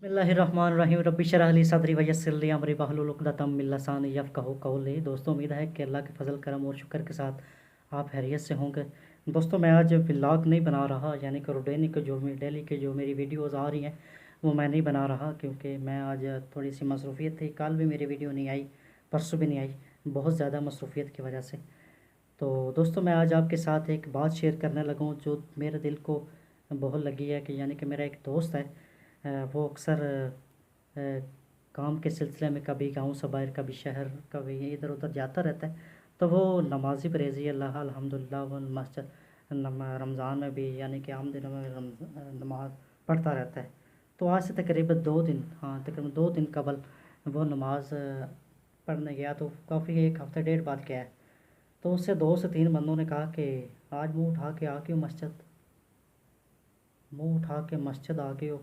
बिस्मिल्लाहिर्रहमानिर्रहीम रब्बि इश्रह ली सदरी वयस्सिर ली अमरी वहलुल उक़दतम मिन लिसानी यफ़क़हू क़ौली। दोस्तों, उम्मीद है कि अल्लाह के फ़ज़ल करम और शुक्र के साथ आप खैरियत से होंगे। दोस्तों, मैं आज व्लॉग नहीं बना रहा, यानी कि रूटीन के जो मेरी डेली के जो मेरी वीडियोज़ आ रही हैं वो मैं नहीं बना रहा, क्योंकि मैं आज थोड़ी सी मसरूफ़ियत थी। कल भी मेरी वीडियो नहीं आई, परसों भी नहीं आई, बहुत ज़्यादा मसरूफ़ियत की वजह से। तो दोस्तों, मैं आज आपके साथ एक बात शेयर करने लगा हूँ जो मेरे दिल को बहुत लगी है। कि यानी कि मेरा एक दोस्त है, वो अक्सर अ, काम के सिलसिले में कभी गांव से बाहर, कभी शहर, कभी इधर उधर जाता रहता है। तो वो नमाज़ी परहेज़ी अल्लाह अल्हम्दुलिल्लाह, वो मस्जिद रमज़ान में भी, यानी कि आम दिनों में नमाज़ पढ़ता रहता है। तो आज से तकरीबन 2 दिन, हाँ तकरीबन 2 दिन कबल वो नमाज़ पढ़ने गया। तो काफ़ी एक हफ़्ते डेढ़ बाद गया है। तो उससे 2 से 3 बंदों ने कहा कि आज मुंह उठा के मस्जिद आ गए हो,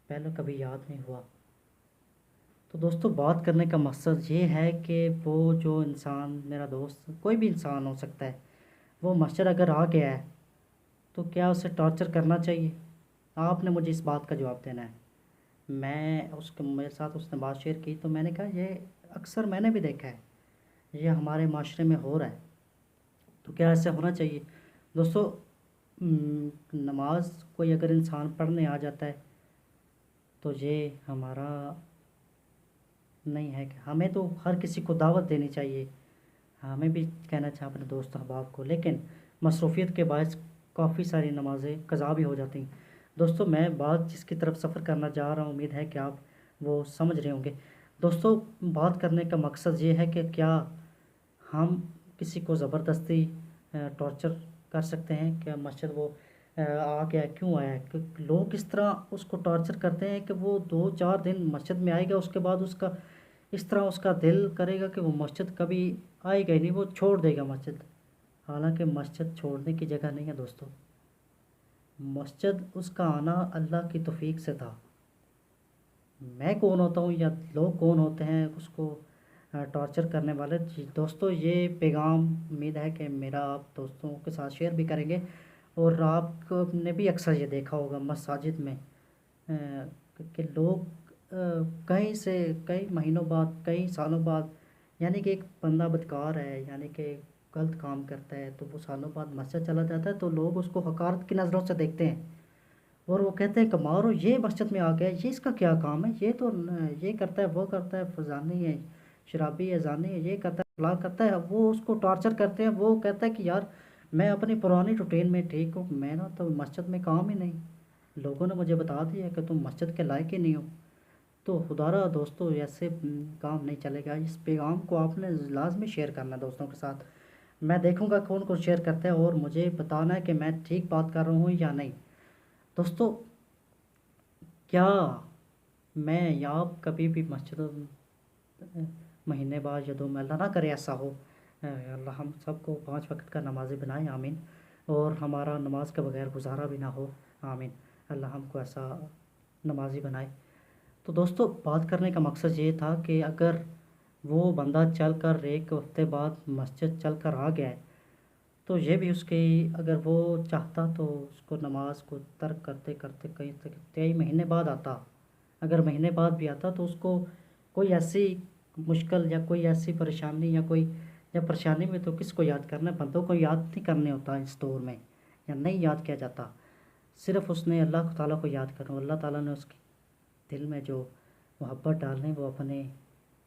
पहले कभी याद नहीं हुआ। तो दोस्तों, बात करने का मकसद ये है कि वो जो इंसान, मेरा दोस्त कोई भी इंसान हो सकता है, वो मस्जिद अगर आ गया है तो क्या उसे टॉर्चर करना चाहिए? आपने मुझे इस बात का जवाब देना है। मैं उसके मेरे साथ उसने बात शेयर की तो मैंने कहा ये अक्सर मैंने भी देखा है, ये हमारे माशरे में हो रहा है। तो क्या ऐसे होना चाहिए? दोस्तों, नमाज कोई अगर इंसान पढ़ने आ जाता है तो ये हमारा नहीं है। कि हमें तो हर किसी को दावत देनी चाहिए, हमें भी कहना चाहिए अपने दोस्त अहबाब को, लेकिन मसरूफ़ियत के बायस काफ़ी सारी नमाज़ें कज़ा भी हो जाती हैं। दोस्तों, मैं बात जिसकी तरफ सफ़र करना चाह रहा हूँ, उम्मीद है कि आप वो समझ रहे होंगे। दोस्तों, बात करने का मकसद ये है कि क्या हम किसी को ज़बरदस्ती टॉर्चर कर सकते हैं? क्या मस्जिद वो आ गया, क्यों आया है? लोग किस तरह उसको टॉर्चर करते हैं कि वो 2-4 दिन मस्जिद में आएगा, उसके बाद उसका इस तरह उसका दिल करेगा कि वो मस्जिद कभी आएगा ही नहीं, वो छोड़ देगा मस्जिद। हालांकि मस्जिद छोड़ने की जगह नहीं है दोस्तों। मस्जिद उसका आना अल्लाह की तौफीक से था। मैं कौन होता हूँ या लोग कौन होते हैं उसको टॉर्चर करने वाले? जी दोस्तों, ये पैगाम उम्मीद है कि मेरा आप दोस्तों के साथ शेयर भी करेंगे। और आपने भी अक्सर ये देखा होगा मसाजिद में कि लोग कहीं से कई महीनों बाद, कई सालों बाद, यानी कि एक बंदा बदकार है, यानी कि गलत काम करता है, तो वो सालों बाद मस्जिद चला जाता है तो लोग उसको हकारत की नज़रों से देखते हैं। और वो कहते हैं कमारो, ये मस्जिद में आ गया, ये इसका क्या काम है, ये तो ये करता है, वो करता है, फजानी है, शराबी है, जानी है, ये करता है, फलां करता है। वो उसको टॉर्चर करते हैं। वो कहता है कि यार मैं अपनी पुरानी रूटीन में ठीक हूँ, मैं ना तो मस्जिद में काम ही नहीं, लोगों ने मुझे बता दिया कि तुम मस्जिद के लायक ही नहीं हो। तो खुदारा दोस्तों, ऐसे काम नहीं चलेगा। इस पैगाम को आपने लाजमी शेयर करना है दोस्तों के साथ। मैं देखूंगा कौन कौन शेयर करता है और मुझे बताना है कि मैं ठीक बात कर रहा हूँ या नहीं। दोस्तों, क्या मैं या आप कभी भी मस्जिद महीने बाद या 2 में, अल्लाह ना करे ऐसा हो, अल्लाह हम सबको 5 वक्त का नमाज़ी बनाए, आमीन। और हमारा नमाज के बगैर गुजारा भी ना हो, आमीन। अल्लाह हमको ऐसा नमाजी बनाए। तो दोस्तों, बात करने का मकसद ये था कि अगर वो बंदा चल कर 1 हफ्ते बाद मस्जिद चल कर आ गया है तो ये भी उसकी, अगर वो चाहता तो उसको नमाज को तर्क करते करते कहीं तक 23 महीने बाद आता। अगर महीने बाद भी आता तो उसको कोई ऐसी मुश्किल या कोई ऐसी परेशानी या कोई, या परेशानी में तो किसको याद करना है? बंदों को याद नहीं करने होता इस दौर में, या नहीं याद किया जाता। सिर्फ़ उसने अल्लाह ताला को याद करना। अल्लाह ताला ने उसके दिल में जो मोहब्बत डालनी वो अपने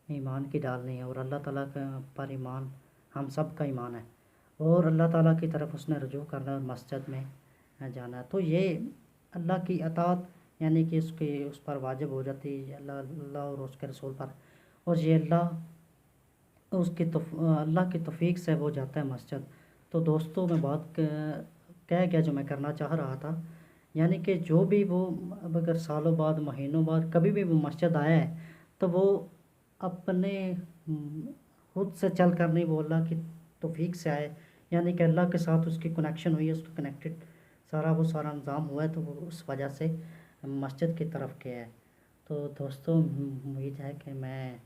ईमान की डालनी है। और अल्लाह ताला का पर ईमान हम सब का ईमान है। और अल्लाह ताला की तरफ उसने रुजू करना है, मस्जिद में जाना है। तो ये अल्लाह की अतात, यानी कि उसके उस पर वाजिब हो जाती है, अल्लाह अल्लाह और उसके रसूल पर। और ये अल्लाह की तौफीक से वो जाता है मस्जिद। तो दोस्तों, मैं बात कह गया जो मैं करना चाह रहा था, यानी कि जो भी वो, अब अगर सालों बाद, महीनों बाद कभी भी वो मस्जिद आया है तो वो अपने खुद से चल कर नहीं, वो अल्लाह की तौफीक से आए, यानी कि अल्लाह के साथ उसकी कनेक्शन हुई है, उसको कनेक्टेड सारा निज़ाम हुआ है, तो वो उस वजह से मस्जिद की तरफ गया है। तो दोस्तों, उम्मीद है कि मैं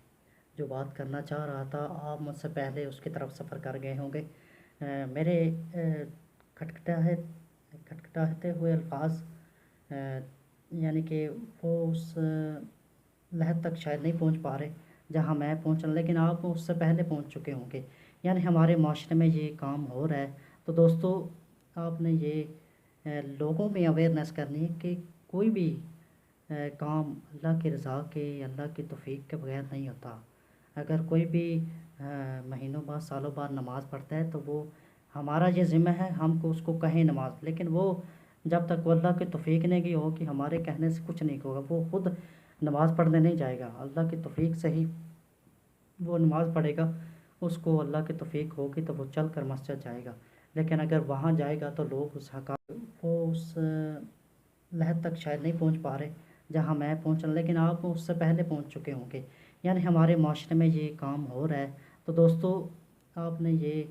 जो बात करना चाह रहा था आप मुझसे पहले उसकी तरफ सफ़र कर गए होंगे। मेरे खटखटाए खटखटाते हुए अल्फाज یعنی کہ وہ اس لحد تک شاید نہیں پہنچ پا رہے جہاں میں پہنچا، لیکن آپ اس سے پہلے پہنچ چکے ہوں گے، یعنی ہمارے معاشرے میں یہ کام ہو رہا ہے۔ تو دوستو، آپ نے یہ لوگوں میں اویئرنیس کرنی ہے کہ کوئی بھی کام اللہ کی رضا کے، اللہ کی توفیق کے بغیر نہیں ہوتا۔ اگر کوئی بھی مہینوں بعد، سالوں بعد نماز پڑھتا ہے تو وہ ہمارا یہ ذمہ ہے ہم کو اس کو کہیں نماز، لیکن وہ جب تک وہ اللہ کی توفیق نہیں کی ہو کہ ہمارے کہنے سے کچھ نہیں ہوگا، وہ خود نماز پڑھنے نہیں جائے گا۔ اللہ کی توفیق سے ہی وہ نماز پڑھے گا، اس کو اللہ کی توفیق ہوگی تو وہ چل کر مسجد جائے گا۔ لیکن اگر وہاں جائے گا تو لوگ وہ اس لحد تک شاید نہیں پہنچ پا رہے جہاں میں پہنچا، لیکن آپ اس سے پہلے پہنچ چکے ہوں گے، یعنی ہمارے معاشرے میں یہ کام ہو رہا ہے۔ تو دوستو، آپ نے یہ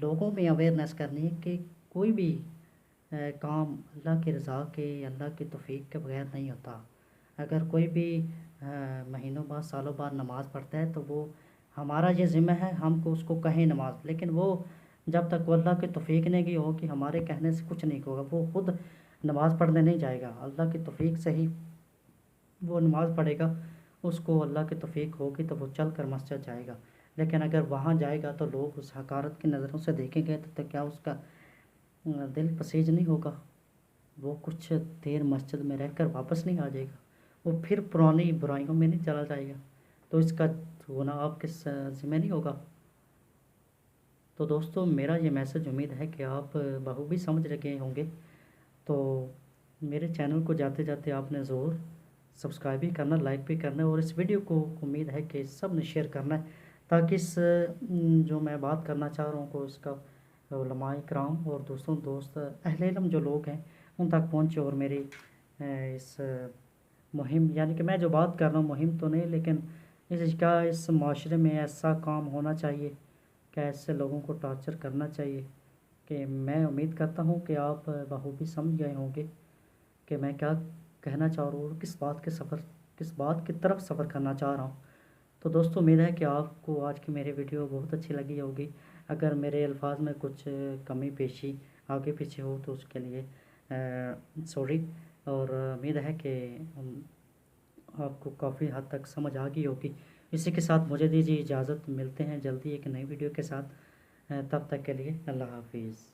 لوگوں میں اویئرنیس کرنی ہے کہ کوئی بھی کام اللہ کی رضا کے، اللہ کی توفیق کے بغیر نہیں ہوتا۔ اگر کوئی بھی مہینوں بعد، سالوں بعد نماز پڑھتا ہے تو وہ ہمارا یہ ذمہ ہے ہم کو اس کو کہیں نماز، لیکن وہ جب تک وہ اللہ کی توفیق نہیں کی ہو کہ ہمارے کہنے سے کچھ نہیں ہوگا، وہ خود نماز پڑھنے نہیں جائے گا۔ اللہ کی توفیق سے ہی وہ نماز پڑھے گا، اس کو اللہ کی توفیق ہوگی تو وہ چل کر مسجد جائے گا۔ لیکن اگر وہاں جائے گا تو لوگ اس حقارت کی نظروں سے دیکھیں گے تو کیا اس کا دل پسیج نہیں ہوگا؟ وہ کچھ دیر مسجد میں رہ کر واپس نہیں آ جائے گا، وہ پھر پرانی برائیوں میں نہیں چلا جائے گا، تو اس کا ہونا آپ کے ذمہ نہیں ہوگا؟ تو دوستو، میرا یہ میسج امید ہے کہ آپ بخوبی سمجھ رکھے ہوں گے۔ تو میرے چینل کو جاتے جاتے آپ نے ضرور سبسکرائب بھی کرنا، لائک بھی کرنا ہے، اور اس ویڈیو کو امید ہے کہ سب نے شیئر کرنا ہے، تاکہ اس جو میں بات کرنا چاہ رہا ہوں کو اس کا علماء کرام اور دوست اہل علم جو لوگ ہیں ان تک پہنچے، اور میری اس مہم، یعنی کہ میں جو بات کر رہا ہوں مہم تو نہیں، لیکن اس معاشرے میں ایسا کام ہونا چاہیے کہ ایسے لوگوں کو ٹارچر کرنا چاہیے کہ میں امید کرتا ہوں کہ آپ بخوبی سمجھ گئے ہوں گے کہ میں کیا کہنا چاہ رہا ہوں اور کس بات کی طرف سفر کرنا چاہ رہا ہوں۔ تو دوستو، امید ہے کہ آپ کو آج کی میری ویڈیو بہت اچھی لگی ہوگی۔ اگر میرے الفاظ میں کچھ کمی بیشی آگے پیچھے ہو تو اس کے لیے سوری، اور امید ہے کہ آپ کو کافی حد تک سمجھ آ گئی ہوگی۔ اسی کے ساتھ مجھے دیجیے اجازت، ملتے ہیں جلدی ایک نئی ویڈیو کے ساتھ، تب تک کے لیے اللہ حافظ۔